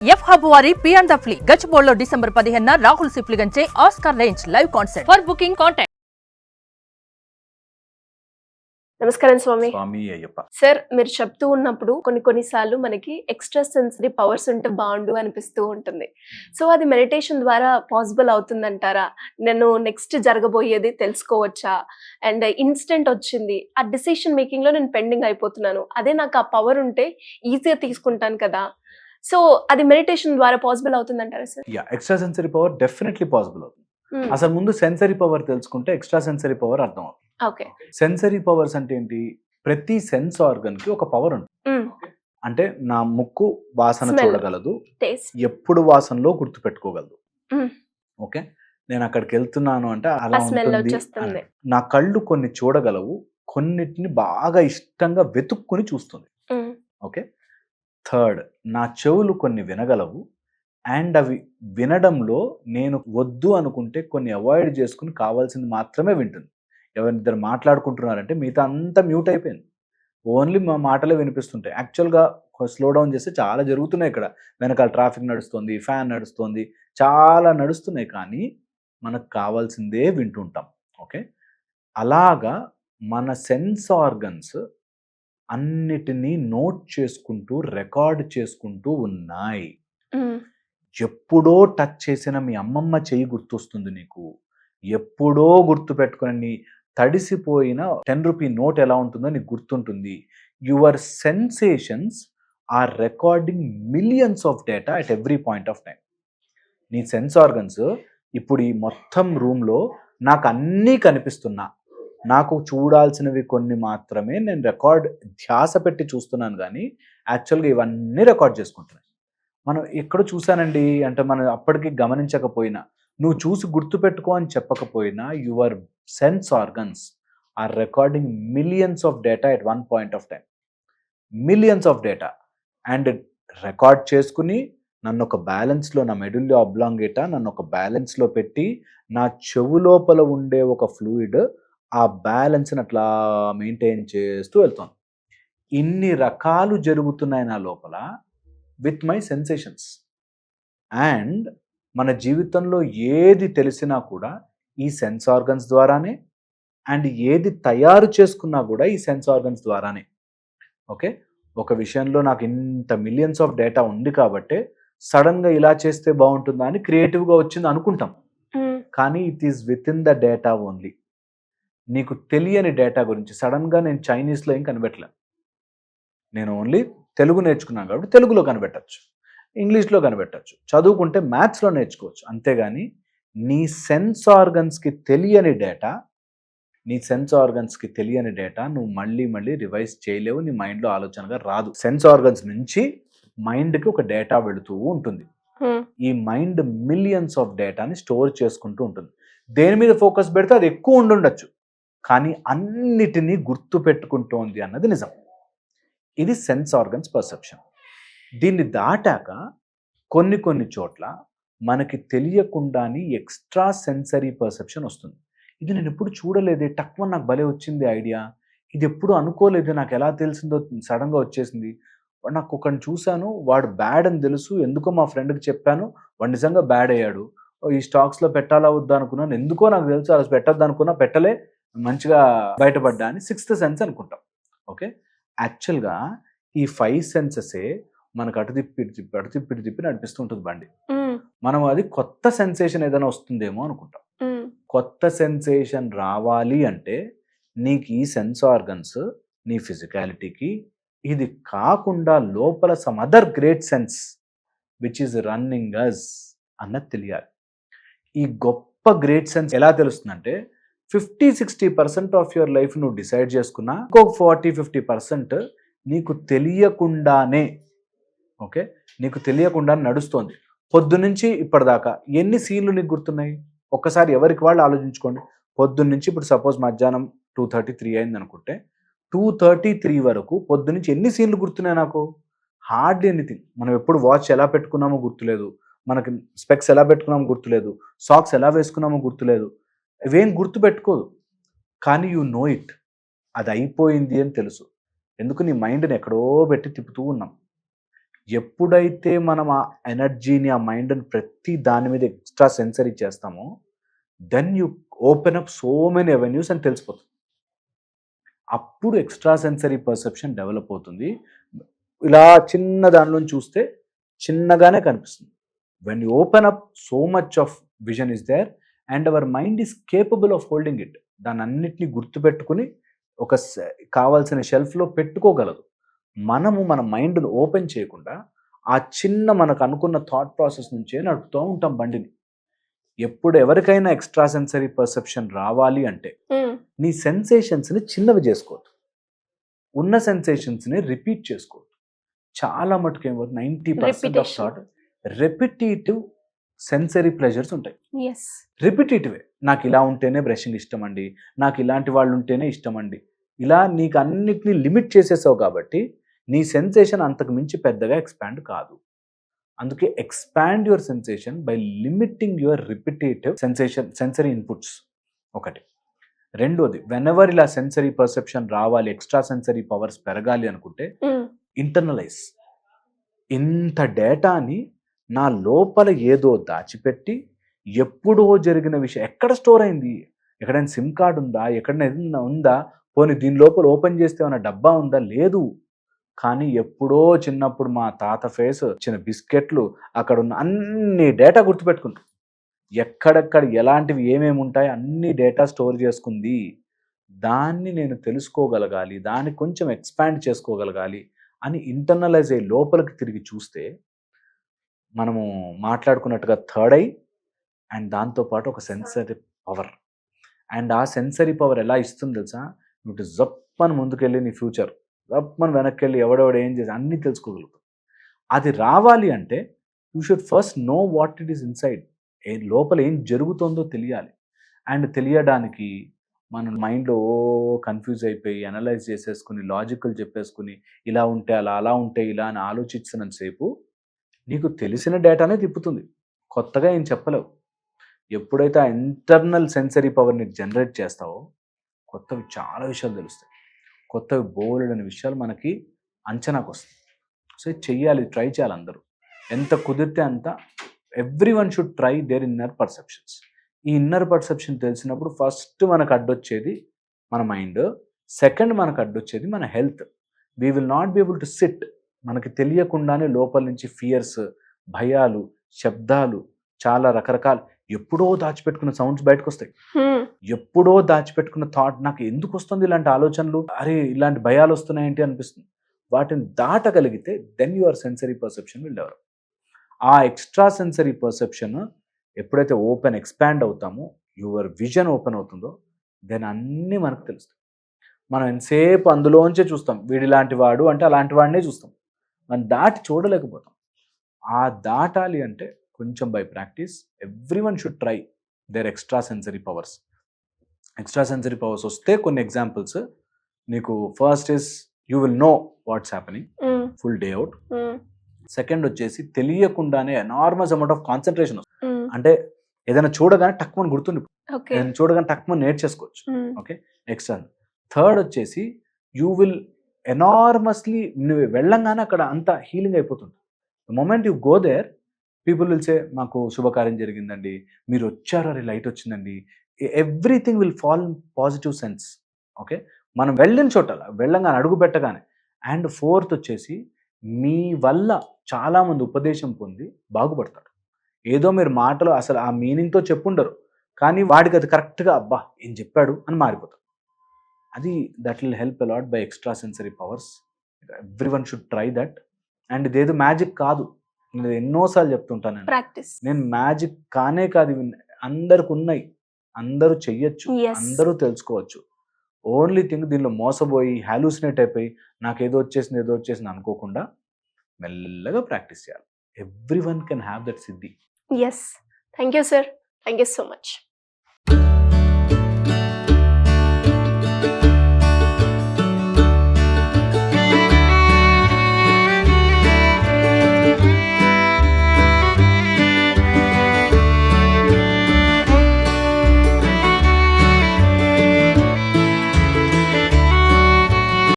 F hub వారి P and the flea గచ్చిబౌలిలో December 15న రాహుల్ సిప్లిగంచే Oscar range live concert. For booking contact. నమస్కారం స్వామి. స్వామి అయ్యప్ప. సార్, మీరు చెప్తూ ఉన్నప్పుడు కొన్నిసార్లు మనకి ఎక్స్ట్రా సెన్సరీ పవర్స్ ఉంటే బాగుండు అనిపిస్తూ ఉంటుంది. సో అది మెడిటేషన్ ద్వారా పాసిబుల్ అవుతుందంటారా? నేను నెక్స్ట్ జరగబోయేది తెలుసుకోవచ్చా? అండ్ ఇన్స్టెంట్ వచ్చింది, ఆ డిసిషన్ మేకింగ్ లో నేను పెండింగ్ అయిపోతున్నాను, అదే నాకు ఆ పవర్ ఉంటే ఈజీగా తీసుకుంటాను కదా, సో అది మెడిటేషన్ ద్వారా పాసిబుల్ అవుతుందంటారా sir? Extra sensory power definitely possible అవుతుంది. అసలు ముందు సెన్సరీ పవర్ తెలుసుకుంటే ఎక్స్ట్రా సెన్సరీ పవర్ అర్థం అవుతుంది. ఓకే. సెన్సరీ పవర్స్ అంటే ఏంటి? ప్రతి సెన్స్ ఆర్గన్ కి ఒక పవర్ ఉంటుంది. అంటే నా ముక్కు వాసన చూడగలదు, ఎప్పుడు వాసనలో గుర్తు పెట్టుకోగలదు. ఓకే, నేను అక్కడికి వెళ్తున్నాను అంటే అలా ఉంటుంది. నా కళ్ళు కొన్ని చూడగలవు, కొన్నిటిని బాగా ఇష్టంగా వెతుక్కుని చూస్తుంది. ఓకే. థర్డ్, నా చెవులు కొన్ని వినగలవు, అండ్ అవి వినడంలో నేను వద్దు అనుకుంటే కొన్ని అవాయిడ్ చేసుకుని కావాల్సింది మాత్రమే వింటుంది. ఎవరిద్దరు మాట్లాడుకుంటున్నారంటే మిగతా అంతా మ్యూట్ అయిపోయింది, ఓన్లీ మా మాటలే వినిపిస్తుంటాయి. యాక్చువల్గా స్లో డౌన్ చేస్తే చాలా జరుగుతున్నాయి ఇక్కడ. వెనకాల ట్రాఫిక్ నడుస్తుంది, ఫ్యాన్ నడుస్తుంది, చాలా నడుస్తున్నాయి, కానీ మనకు కావాల్సిందే వింటుంటాం. ఓకే, అలాగా మన సెన్స్ ఆర్గన్స్ అన్నిటినీ నోట్ చేసుకుంటూ రికార్డ్ చేసుకుంటూ ఉన్నాయి. ఎప్పుడో టచ్ చేసిన మీ అమ్మమ్మ చెయ్యి గుర్తొస్తుంది నీకు, ఎప్పుడో గుర్తు పెట్టుకుని తడిసిపోయిన 10 రూపీ నోట్ ఎలా ఉంటుందో నీకు గుర్తుంటుంది. Your sensations are recording millions of data at every point of time. నీ సెన్స్ ఆర్గన్స్ ఇప్పుడు ఈ మొత్తం రూమ్లో నాకు అన్నీ కనిపిస్తున్నా, నాకు చూడాల్సినవి కొన్ని మాత్రమే నేను ధ్యాస పెట్టి చూస్తున్నాను, కానీ యాక్చువల్గా ఇవన్నీ రికార్డ్ చేసుకుంటున్నాను. మనం ఎక్కడ చూసానండి అంటే మనం అప్పటికి గమనించకపోయినా, నువ్వు చూసి గుర్తుపెట్టుకో అని చెప్పకపోయినా, your sense organs are recording millions of data at one point of time. Millions of data and record చేసుకుని నన్ను ఒక బ్యాలెన్స్లో, నా మెడుల్లో అబ్లాంగేటా నన్ను ఒక బ్యాలెన్స్లో పెట్టి, నా చెవు లోపల ఉండే ఒక ఫ్లూయిడ్ ఆ బ్యాలెన్స్ని అట్లా మెయింటైన్ చేస్తూ వెళ్తాను. ఇన్ని రకాలు జరుగుతున్నాయి నా లోపల విత్ మై సెన్సేషన్స్. అండ్ మన జీవితంలో ఏది తెలిసినా కూడా ఈ సెన్స్ ఆర్గన్స్ ద్వారానే, అండ్ ఏది తయారు చేసుకున్నా కూడా ఈ సెన్స్ ఆర్గన్స్ ద్వారానే. ఓకే, ఒక విషయంలో నాకు ఇంత మిలియన్స్ ఆఫ్ డేటా ఉంది కాబట్టి సడన్గా ఇలా చేస్తే బాగుంటుందా అని క్రియేటివ్గా వచ్చింది అనుకుంటాం, కానీ it is with in the data only. నీకు తెలియని డేటా గురించి సడన్గా నేను చైనీస్లో ఏం కనిపెట్టలేను, నేను ఓన్లీ తెలుగు నేర్చుకున్నాను కాబట్టి తెలుగులో కనిపెట్టచ్చు, ఇంగ్లీష్లో కనిపెట్టచ్చు, చదువుకుంటే మ్యాథ్స్లో నేర్చుకోవచ్చు. అంతేగాని నీ సెన్స్ ఆర్గన్స్కి తెలియని డేటా, నువ్వు మళ్ళీ రివైజ్ చేయలేవు, నీ మైండ్లో ఆలోచనగా రాదు. సెన్స్ ఆర్గన్స్ నుంచి మైండ్కి ఒక డేటా వెళుతూ ఉంటుంది. ఈ మైండ్ మిలియన్స్ ఆఫ్ డేటాని స్టోర్ చేసుకుంటూ ఉంటుంది. దేని మీద ఫోకస్ పెడితే అది ఎక్కువ ఉండుండొచ్చు, కానీ అన్నిటినీ గుర్తు పెట్టుకుంటోంది అన్నది నిజం. ఇది సెన్స్ ఆర్గన్స్ పర్సెప్షన్. దీన్ని దాటాక కొన్ని చోట్ల మనకి తెలియకుండానే ఎక్స్ట్రా సెన్సరీ పర్సెప్షన్ వస్తుంది. ఇది నేను ఎప్పుడు చూడలేదే, తక్కువ నాకు భలే వచ్చింది ఐడియా, ఇది ఎప్పుడు అనుకోలేదు, నాకు ఎలా తెలిసిందో సడన్గా వచ్చేసింది. నాకు ఒకరిని చూశాను, వాడు బ్యాడ్ అని తెలుసు, ఎందుకో మా ఫ్రెండ్కి చెప్పాను, వాడు నిజంగా బ్యాడ్ అయ్యాడు, ఈ స్టాక్స్లో పెట్టాలా వద్దా అనుకున్నాను, ఎందుకో నాకు తెలుసు అలా పెట్టద్దు అనుకున్నా, పెట్టలే, మంచిగా బయటపడ్డా అని సిక్స్త్ సెన్స్ అనుకుంటాం. ఓకే, యాక్చువల్గా ఈ 5 సెన్సెసే మనకు అటు తిప్పి నడిపిస్తుంటుంది బండి. మనం అది కొత్త సెన్సేషన్ ఏదైనా వస్తుందేమో అనుకుంటాం. కొత్త సెన్సేషన్ రావాలి అంటే నీకు ఈ సెన్స్ ఆర్గన్స్, నీ ఫిజికాలిటీకి ఇది కాకుండా లోపల some other great sense which is running us అన్నది తెలియాలి. ఈ గొప్ప గ్రేట్ సెన్స్ ఎలా తెలుస్తుందంటే 50-60% ఆఫ్ యువర్ లైఫ్ నువ్వు డిసైడ్ చేసుకున్నా, ఇంకొక 40-50% నీకు తెలియకుండానే, ఓకే, నీకు తెలియకుండానే నడుస్తోంది. పొద్దున్నుంచి ఇప్పటిదాకా ఎన్ని సీన్లు నీకు గుర్తున్నాయి? ఒక్కసారి ఎవరికి వాళ్ళు ఆలోచించుకోండి. పొద్దున్నుంచి ఇప్పుడు సపోజ్ మధ్యాహ్నం 2:33 అయింది అనుకుంటే 2:33 వరకు పొద్దున్నుంచి ఎన్ని సీన్లు గుర్తున్నాయి నాకు? Hardly anything. మనం ఎప్పుడు వాచ్ ఎలా పెట్టుకున్నామో గుర్తులేదు, మనకి స్పెక్స్ ఎలా పెట్టుకున్నామో గుర్తులేదు, సాక్స్ ఎలా వేసుకున్నామో గుర్తులేదు, ఇవేం గుర్తు పెట్టుకోదు, కానీ యు నో ఇట్, అది అయిపోయింది అని తెలుసు. ఎందుకు? నీ మైండ్ని ఎక్కడో పెట్టి తిప్పుతూ ఉన్నాం. ఎప్పుడైతే మనం ఆ ఎనర్జీని, ఆ మైండ్ని ప్రతి దాని మీద ఎక్స్ట్రా సెన్సరీ చేస్తామో, then you open up so many avenues అని తెలిసిపోతుంది. అప్పుడు ఎక్స్ట్రా సెన్సరీ పర్సెప్షన్ డెవలప్ అవుతుంది. ఇలా చిన్న దానిలో చూస్తే చిన్నగానే కనిపిస్తుంది. When you open up, so much of vision is there and our mind is capable of holding it. దాన్ని అన్నిటినీ గుర్తుపెట్టుకుని ఒక కావాల్సిన షెల్ఫ్లో పెట్టుకోగలదు. మనము మన మైండ్ను ఓపెన్ చేయకుండా ఆ చిన్న మనకు అనుకున్న థాట్ ప్రాసెస్ నుంచే నడుపుతూ ఉంటాం బండిని. ఎప్పుడు ఎవరికైనా ఎక్స్ట్రా సెన్సరీ పర్సెప్షన్ రావాలి అంటే నీ సెన్సేషన్స్ని చిన్నవి చేసుకోవద్దు, ఉన్న సెన్సేషన్స్ని రిపీట్ చేసుకోవద్దు. చాలా మటుకు ఏమవుతుంది, 90% of thought repetitive sensory pleasures ఉంటాయి. రిపిటేటివే. నాకు ఇలా ఉంటేనే బ్రషింగ్ ఇష్టం అండి, నాకు ఇలాంటి వాళ్ళు ఉంటేనే ఇష్టం అండి. ఇలా నీకు అన్నిటినీ లిమిట్ చేసేసావు కాబట్టి నీ సెన్సేషన్ అంతకు మించి పెద్దగా ఎక్స్పాండ్ కాదు. అందుకే expand your sensation by limiting your repetitive sensory inputs ఒకటి. రెండోది, వెనెవర్ ఇలా సెన్సరీ పర్సెప్షన్ రావాలి, ఎక్స్ట్రా సెన్సరీ పవర్స్ పెరగాలి అనుకుంటే ఇంటర్నలైజ్. ఇంత డేటాని నా లోపల ఏదో దాచిపెట్టి ఎప్పుడో జరిగిన విషయం ఎక్కడ స్టోర్ అయింది, ఎక్కడైనా సిమ్ కార్డ్ ఉందా, ఎక్కడైనా ఉందా, పోనీ దీని లోపల ఓపెన్ చేస్తే ఏమైనా డబ్బా ఉందా, లేదు. కానీ ఎప్పుడో చిన్నప్పుడు మా తాత ఫేస్, చిన్న బిస్కెట్లు, అక్కడ ఉన్న అన్ని డేటా గుర్తుపెట్టుకుంటాం. ఎక్కడెక్కడ ఎలాంటివి ఏమేమి ఉంటాయి అన్ని డేటా స్టోర్ చేసుకుంది. దాన్ని నేను తెలుసుకోగలగాలి, దాన్ని కొంచెం ఎక్స్పాండ్ చేసుకోగలగాలి అని ఇంటర్నలైజ్ అయ్యి లోపలికి తిరిగి చూస్తే మనము మాట్లాడుకున్నట్టుగా థర్డ్ ఐ అండ్ దాంతోపాటు ఒక సెన్సరీ పవర్. అండ్ ఆ సెన్సరీ పవర్ ఎలా ఇస్తుంది తెలుసా, నువ్వు జప్పని ముందుకెళ్ళి నీ ఫ్యూచర్, జప్పని వెనక్కి వెళ్ళి ఎవడెవడు ఏం చేసి అన్నీ తెలుసుకోగలుగుతావు. అది రావాలి అంటే you should first know what it is inside. లోపల ఏం జరుగుతుందో తెలియాలి. అండ్ తెలియడానికి మన మైండ్లో కన్ఫ్యూజ్ అయిపోయి అనలైజ్ చేసేసుకుని లాజికల్ చెప్పేసుకుని ఇలా ఉంటే అలా, అలా ఉంటే ఇలా అని ఆలోచించినంతసేపు నీకు తెలిసిన డేటానే తిప్పుతుంది, కొత్తగా ఏం చెప్పలేవు. ఎప్పుడైతే ఆ ఇంటర్నల్ సెన్సరీ పవర్ని జనరేట్ చేస్తావో కొత్తవి చాలా విషయాలు తెలుస్తాయి, కొత్తవి బోలెడని విషయాలు మనకి అంచనాకు వస్తాయి. సో చెయ్యాలి, ట్రై చేయాలి అందరూ, ఎంత కుదిరితే అంత. Every one should try there inner perceptions. ఈ ఇన్నర్ పర్సెప్షన్ తెలిసినప్పుడు ఫస్ట్ మనకు అడ్డొచ్చేది మన మైండ్, సెకండ్ మనకు అడ్డొచ్చేది మన health. We will not be able to SIT. మనకి తెలియకుండానే లోపల నుంచి ఫియర్స్, భయాలు, శబ్దాలు, చాలా రకరకాల ఎప్పుడో దాచిపెట్టుకున్న సౌండ్స్ బయటకు వస్తాయి. ఎప్పుడో దాచిపెట్టుకున్న థాట్, నాకు ఎందుకు వస్తుంది ఇలాంటి ఆలోచనలు, అరే ఇలాంటి భయాలు వస్తున్నాయేంటి అనిపిస్తుంది. వాటిని దాటగలిగితే then your sensory perception will develop. ఆ ఎక్స్ట్రా సెన్సరీ పర్సెప్షన్ ఎప్పుడైతే ఎక్స్పాండ్ అవుతామో, యువర్ విజన్ ఓపెన్ అవుతుందో, దెన్ అన్నీ మనకు తెలుస్తాయి. మనం ఎంతసేపు అందులోంచే చూస్తాం, వీడిలాంటి వాడు అంటే అలాంటి వాడినే చూస్తాం, మనం దాటి చూడలేకపోతాం. ఆ దాటాలి అంటే కొంచెం by practice. Every one should try there extra sensory powers. Extra sensory powers వస్తే కొన్ని ఎగ్జాంపుల్స్ నీకు. First is you will know what's happening full day out. Second వచ్చేసి తెలియకుండానే ఎనార్మస్ అమౌంట్ ఆఫ్ కాన్సన్ట్రేషన్ వస్తుంది. అంటే ఏదైనా చూడగానే టక్మని గుర్తుండి, ఏదైనా చూడగానే టక్మని నేర్చేసుకోవచ్చు. Okay, extra. థర్డ్ వచ్చేసి యూ విల్ ఎనార్మస్లీ, నువ్వు వెళ్ళంగానే అక్కడ అంతా హీలింగ్ అయిపోతుంది. The moment you go there, people will say మాకు శుభకార్యం జరిగిందండి, మీరు వచ్చారు, అది లైట్ వచ్చిందండి. Everything will fall in positive sense. Okay, మనం వెళ్ళిన చోట వెళ్ళంగానే, అడుగు పెట్టగానే. అండ్ ఫోర్త్ వచ్చేసి మీ వల్ల చాలామంది ఉపదేశం పొంది బాగుపడతారు. ఏదో మీరు మాటలు అసలు ఆ మీనింగ్తో చెప్పుండరు, కానీ వాడికి అది కరెక్ట్గా అబ్బా ఏం చెప్పాడు అని మారిపోతారు. అది that will help a lot by extra sensory powers. Every one should try that. And ఇదేదో మ్యాజిక్ కాదు, నేను ఎన్నోసార్లు చెప్తుంటాను, నేను మ్యాజిక్ కానే కాదు, అందరికి ఉన్నాయి, అందరూ చెయ్యొచ్చు, అందరూ తెలుసుకోవచ్చు. ఓన్లీ థింగ్ దీనిలో మోసపోయి హాలూసినేట్ అయిపోయి నాకు ఏదో వచ్చేసింది అనుకోకుండా మెల్లగా ప్రాక్టీస్ చేయాలి. Everyone can have that సిద్ధి. Yes, thank you sir, thank you so much.